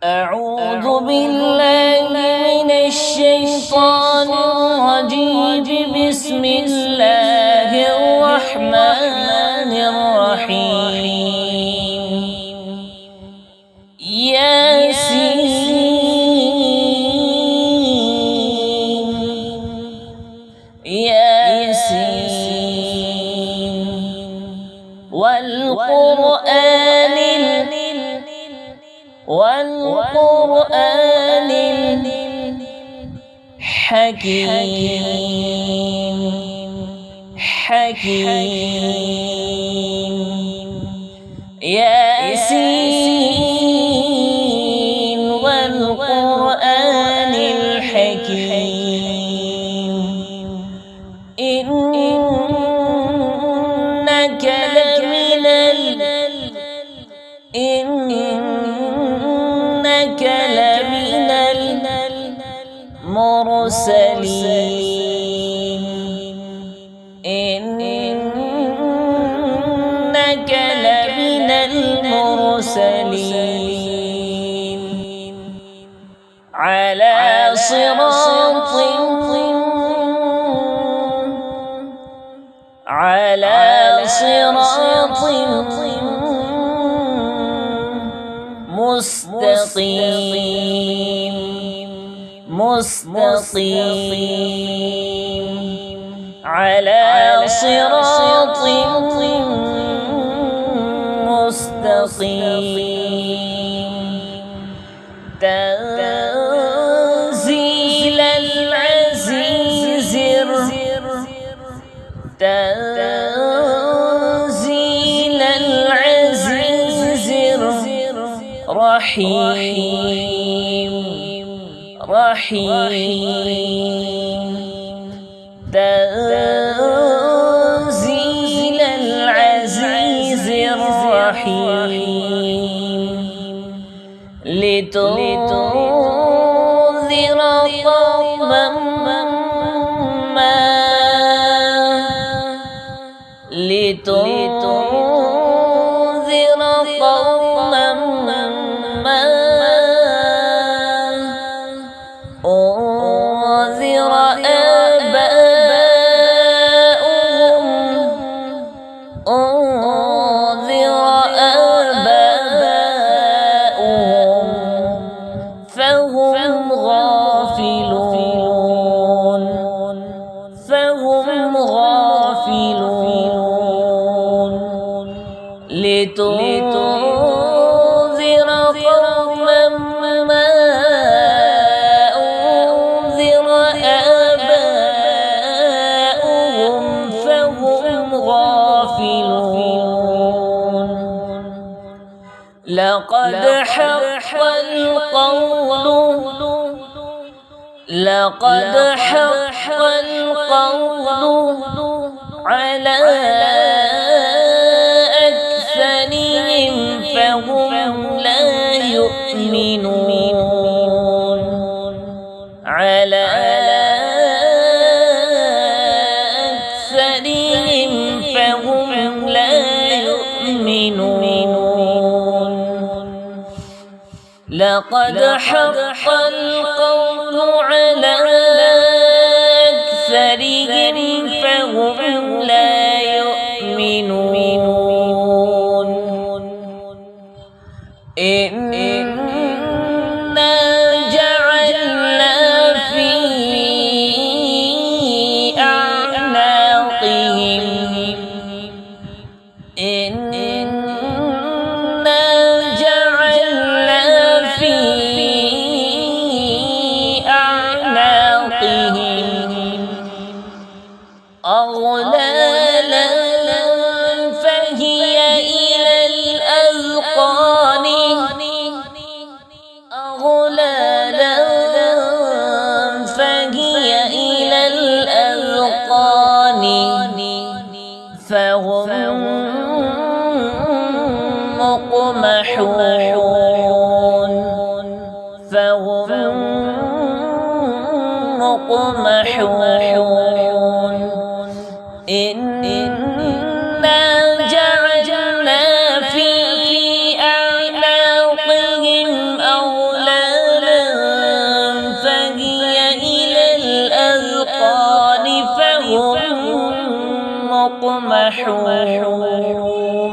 أعوذ بالله من الشيطان الرجيم. بسم الله الرحمن الرحيم. ياسين والقرآن الحكيم. ياسين والقرآن الحكيم. إنك لمن المرسلين. إنك لمن المرسلين على صراط مستقيم. على صراط مستقيم. تنزيل العزيز الرحيم. تنزيل العزيز الرحيم. لتنذر قوما ما أنذر آباؤهم فهم غافلون. لتنذر قوما ما أنذر آباؤهم فهم غافلون. لقد حق القول على أكثرهم فهم لا يؤمنون. على أكثرهم فهم لا يؤمنون. لقد حق القول على أكثرهم فهم لا يؤمنون. إنا جعلنا في أعناقهم أغلالا فهي إلى الأذقان. فهم مقمحون. إنا جعلنا في أعناقهم أغلالا يقمحون